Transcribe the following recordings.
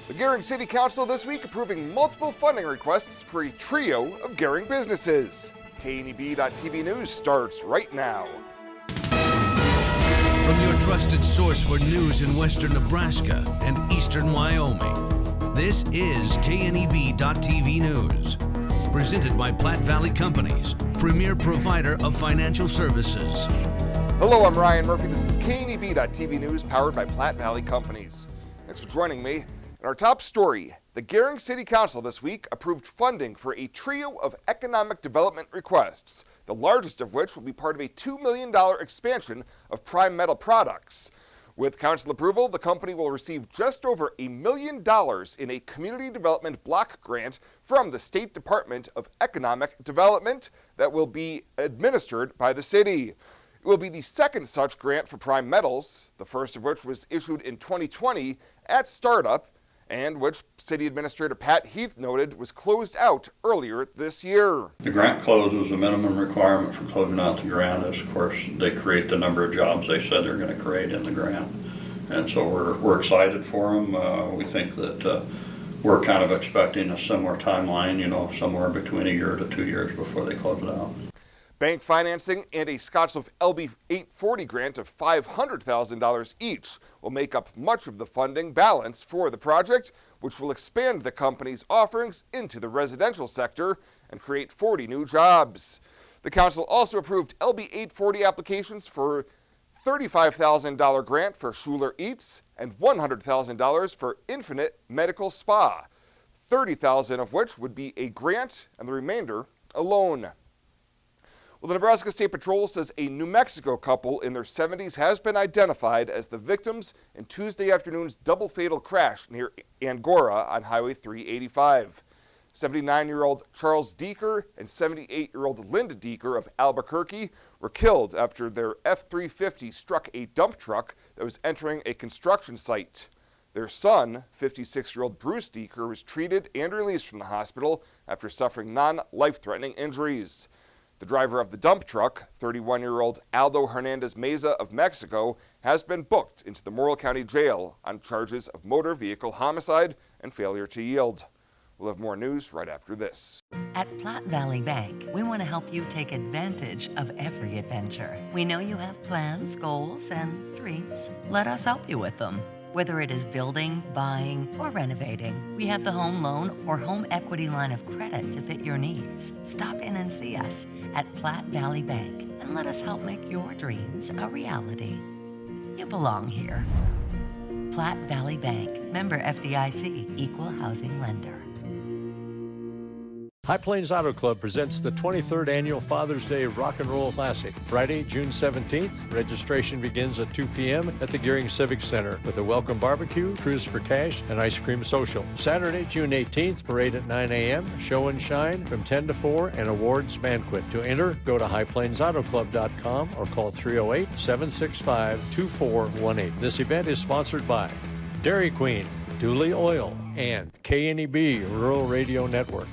The Gering City Council this week approving multiple funding requests for a trio of Gering businesses. KNEB.TV News starts right now. From your trusted source for news in western Nebraska and eastern Wyoming, this is KNEB.TV News. Presented by Platte Valley Companies, premier provider of financial services. Hello, I'm Ryan Murphy. This is KNEB.TV News powered by Platte Valley Companies. Thanks for joining me. In our top story, the Gering City Council this week approved funding for a trio of economic development requests, the largest of which will be part of a $2 million expansion of Prime Metal products. With council approval, the company will receive just over $1 million in a community development block grant from the State Department of Economic Development that will be administered by the city. It will be the second such grant for Prime Metals, the first of which was issued in 2020 at startup, and which City Administrator Pat Heath noted was closed out earlier this year. The grant closes. The minimum requirement for closing out the grant is, of course, they create the number of jobs they said they're going to create in the grant. And so we're excited for them. We think that we're kind of expecting a similar timeline, somewhere between a year to 2 years before they close it out. Bank financing and a Scottsbluff LB 840 grant of $500,000 each will make up much of the funding balance for the project, which will expand the company's offerings into the residential sector and create 40 new jobs. The council also approved LB 840 applications for $35,000 grant for Schuler Eats and $100,000 for Infinite Medical Spa, $30,000 of which would be a grant and the remainder a loan. Well, the Nebraska State Patrol says a New Mexico couple in their 70s has been identified as the victims in Tuesday afternoon's double fatal crash near Angora on Highway 385. 79-year-old Charles Deeker and 78-year-old Linda Deeker of Albuquerque were killed after their F-350 struck a dump truck that was entering a construction site. Their son, 56-year-old Bruce Deeker, was treated and released from the hospital after suffering non-life-threatening injuries. The driver of the dump truck, 31-year-old Aldo Hernandez Meza of Mexico, has been booked into the Morrill County Jail on charges of motor vehicle homicide and failure to yield. We'll have more news right after this. At Platte Valley Bank, we want to help you take advantage of every adventure. We know you have plans, goals, and dreams. Let us help you with them. Whether it is building, buying, or renovating, we have the home loan or home equity line of credit to fit your needs. Stop in and see us at Platte Valley Bank and let us help make your dreams a reality. You belong here. Platte Valley Bank, member FDIC, equal housing lender. High Plains Auto Club presents the 23rd Annual Father's Day Rock and Roll Classic. Friday, June 17th. Registration begins at 2 p.m. at the Gering Civic Center with a welcome barbecue, cruise for cash, and ice cream social. Saturday, June 18th, parade at 9 a.m., show and shine from 10 to 4, and awards banquet. To enter, go to highplainsautoclub.com or call 308-765-2418. This event is sponsored by Dairy Queen, Dooley Oil, and KNEB Rural Radio Network.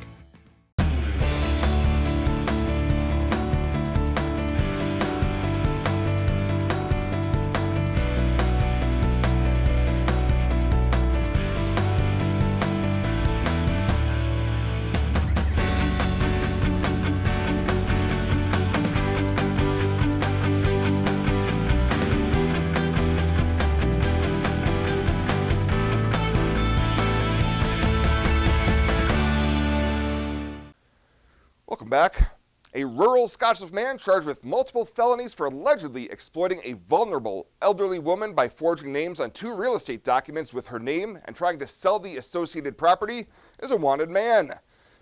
Back. A rural Scottsbluff man charged with multiple felonies for allegedly exploiting a vulnerable elderly woman by forging names on 2 real estate documents with her name and trying to sell the associated property is a wanted man.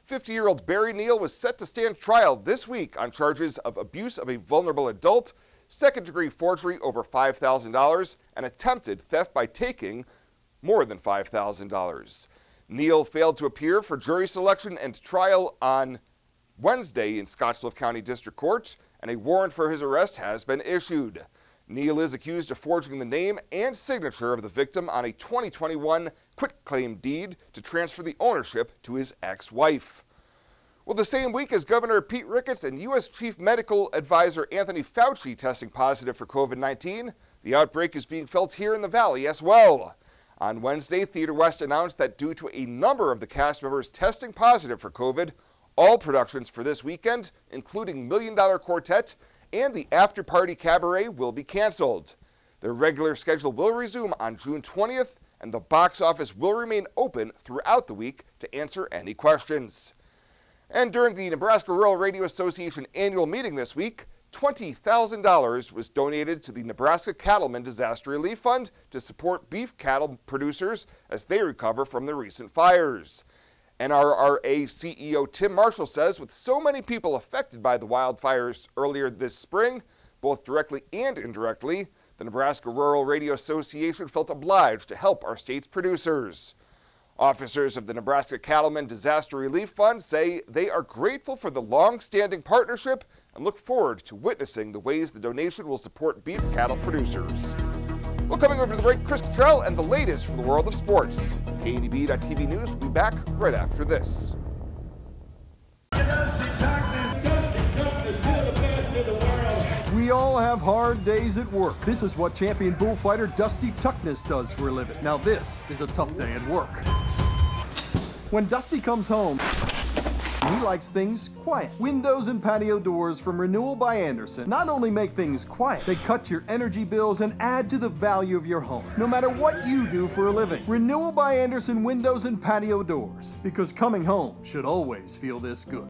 50-year-old Barry Neal was set to stand trial this week on charges of abuse of a vulnerable adult, second-degree forgery over $5,000, and attempted theft by taking more than $5,000. Neal failed to appear for jury selection and trial on Wednesday in Scottsbluff County District Court, and a warrant for his arrest has been issued. Neal is accused of forging the name and signature of the victim on a 2021 quitclaim deed to transfer the ownership to his ex-wife. Well, the same week as Governor Pete Ricketts and U.S. Chief Medical Advisor Anthony Fauci testing positive for COVID-19, the outbreak is being felt here in the Valley as well. On Wednesday, Theater West announced that due to a number of the cast members testing positive for COVID, all productions for this weekend, including Million Dollar Quartet and the After Party Cabaret, will be canceled. Their regular schedule will resume on June 20th, and the box office will remain open throughout the week to answer any questions. And during the Nebraska Rural Radio Association annual meeting this week, $20,000 was donated to the Nebraska Cattlemen Disaster Relief Fund to support beef cattle producers as they recover from the recent fires. NRRA CEO Tim Marshall says with so many people affected by the wildfires earlier this spring, both directly and indirectly, the Nebraska Rural Radio Association felt obliged to help our state's producers. Officers of the Nebraska Cattlemen Disaster Relief Fund say they are grateful for the long-standing partnership and look forward to witnessing the ways the donation will support beef cattle producers. Well, coming over to the break, Chris Cottrell and the latest from the world of sports. KNEB.TV News will be back right after this. We all have hard days at work. This is what champion bullfighter Dusty Tuckness does for a living. Now this is a tough day at work. When Dusty comes home, he likes things quiet. Windows and patio doors from Renewal by Andersen not only make things quiet, they cut your energy bills and add to the value of your home. No matter what you do for a living, Renewal by Andersen windows and patio doors, because coming home should always feel this good.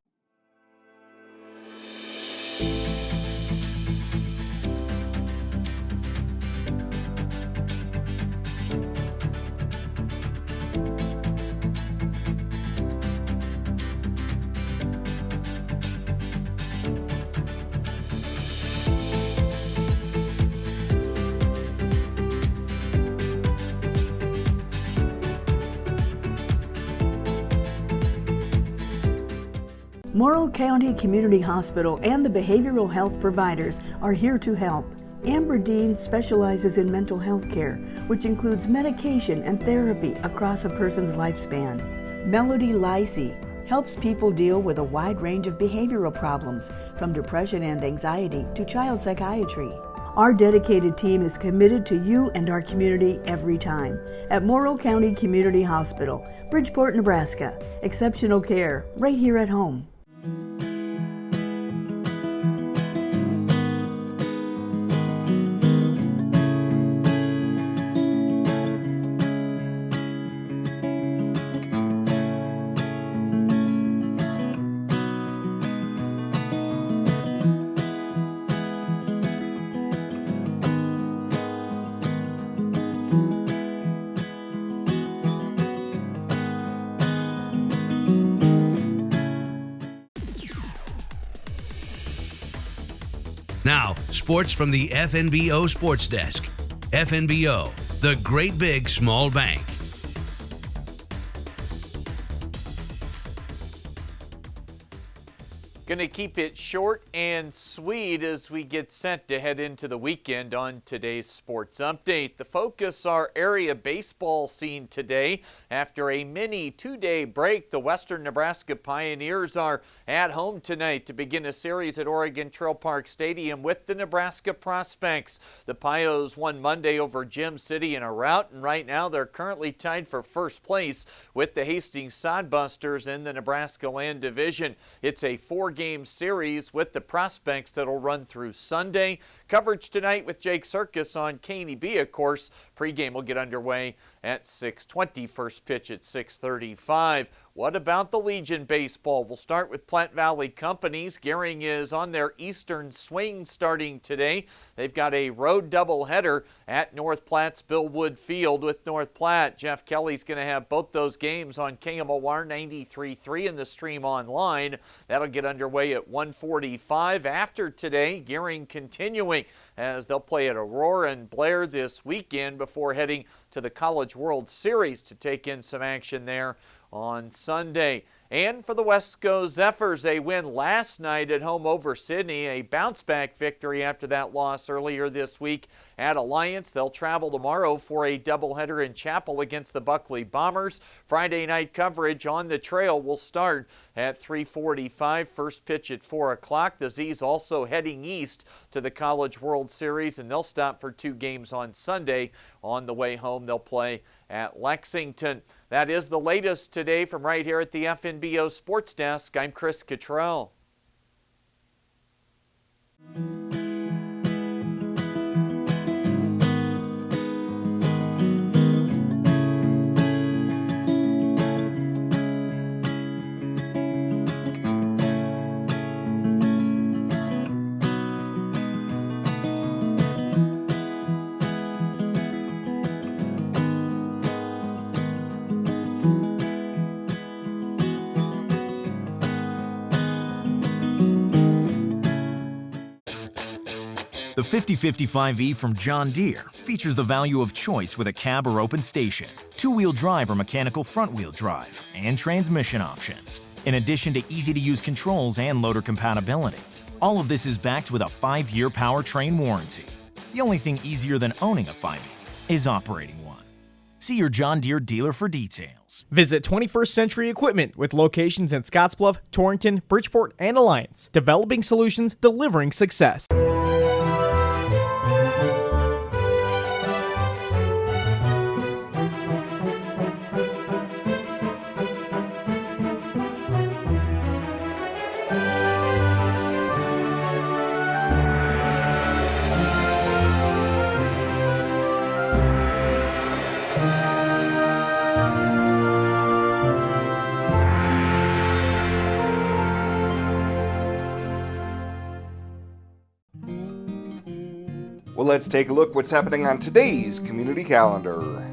Morrill County Community Hospital and the behavioral health providers are here to help. Amber Dean specializes in mental health care, which includes medication and therapy across a person's lifespan. Melody Lacey helps people deal with a wide range of behavioral problems, from depression and anxiety to child psychiatry. Our dedicated team is committed to you and our community every time. At Morrill County Community Hospital, Bridgeport, Nebraska. Exceptional care right here at home. Now, sports from the FNBO Sports Desk. FNBO, the great big small bank. Going to keep it short and sweet as we get set to head into the weekend on today's Sports Update. The focus, our area baseball scene today. After a mini two-day break, the Western Nebraska Pioneers are at home tonight to begin a series at Oregon Trail Park Stadium with the Nebraska Prospects. The Pios won Monday over Gem City in a rout, and right now they're currently tied for first place with the Hastings Sodbusters in the Nebraska Land Division. It's a four-game series with the Prospects that'll run through Sunday. Coverage tonight with Jake Circus on KNEB, of course. Pregame will get underway at 6:20. First pitch at 6:35. What about the Legion baseball? We'll start with Platte Valley Companies. Gering is on their Eastern swing starting today. They've got a road doubleheader at North Platte's Bill Wood Field with North Platte. Jeff Kelly's going to have both those games on KMOR 93.3 and the stream online. That'll get underway at 1:45. After today, Gering continuing as they'll play at Aurora and Blair this weekend before heading to the College World Series to take in some action there on Sunday. And for the Wesco Zephyrs, a win last night at home over Sydney, a bounce-back victory after that loss earlier this week at Alliance. They'll travel tomorrow for a doubleheader in Chapel against the Buckley Bombers. Friday night coverage on the Trail will start at 3:45. First pitch at 4 o'clock. The Z's also heading east to the College World Series, and they'll stop for 2 games on Sunday. On the way home, they'll play at Lexington. That is the latest today from right here at the FNBO Sports Desk. I'm Chris Cottrell. The 5055E from John Deere features the value of choice with a cab or open station, two-wheel drive or mechanical front-wheel drive, and transmission options, in addition to easy-to-use controls and loader compatibility. All of this is backed with a 5-year powertrain warranty. The only thing easier than owning a 5E is operating one. See your John Deere dealer for details. Visit 21st Century Equipment with locations in Scottsbluff, Torrington, Bridgeport, and Alliance. Developing solutions, delivering success. Well, let's take a look what's happening on today's community calendar.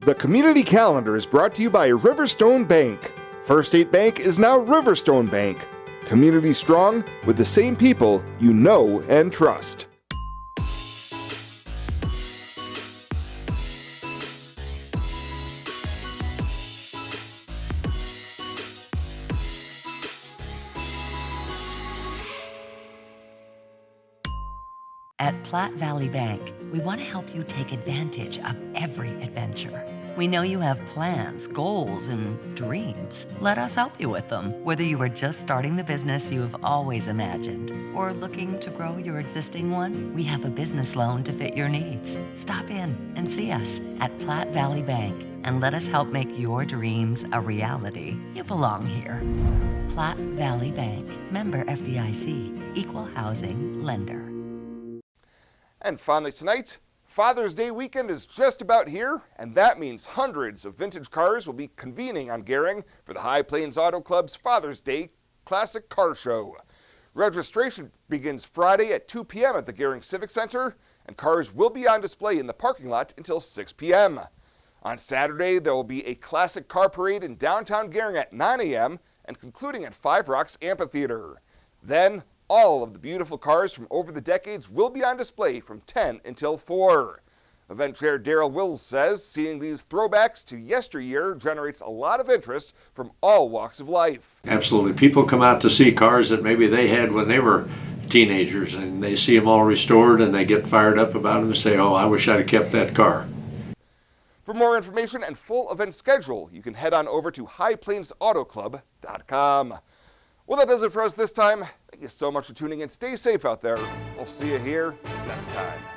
The community calendar is brought to you by Riverstone Bank. First State Bank is now Riverstone Bank. Community strong with the same people you know and trust. At Platte Valley Bank, we want to help you take advantage of every adventure. We know you have plans, goals, and dreams. Let us help you with them. Whether you are just starting the business you have always imagined or looking to grow your existing one, we have a business loan to fit your needs. Stop in and see us at Platte Valley Bank and let us help make your dreams a reality. You belong here. Platte Valley Bank, member FDIC, equal housing lender. And finally tonight, Father's Day weekend is just about here, and that means hundreds of vintage cars will be convening on Gering for the High Plains Auto Club's Father's Day Classic Car Show. Registration begins Friday at 2 p.m. at the Gering Civic Center, and cars will be on display in the parking lot until 6 p.m. On Saturday, there will be a classic car parade in downtown Gering at 9 a.m. and concluding at Five Rocks Amphitheater. Then, all of the beautiful cars from over the decades will be on display from 10 until 4. Event Chair Daryl Wills says seeing these throwbacks to yesteryear generates a lot of interest from all walks of life. Absolutely. People come out to see cars that maybe they had when they were teenagers, and they see them all restored and they get fired up about them and say, oh, I wish I'd have kept that car. For more information and full event schedule, you can head on over to highplainsautoclub.com. Well, that does it for us this time. Thank you so much for tuning in. Stay safe out there. We'll see you here next time.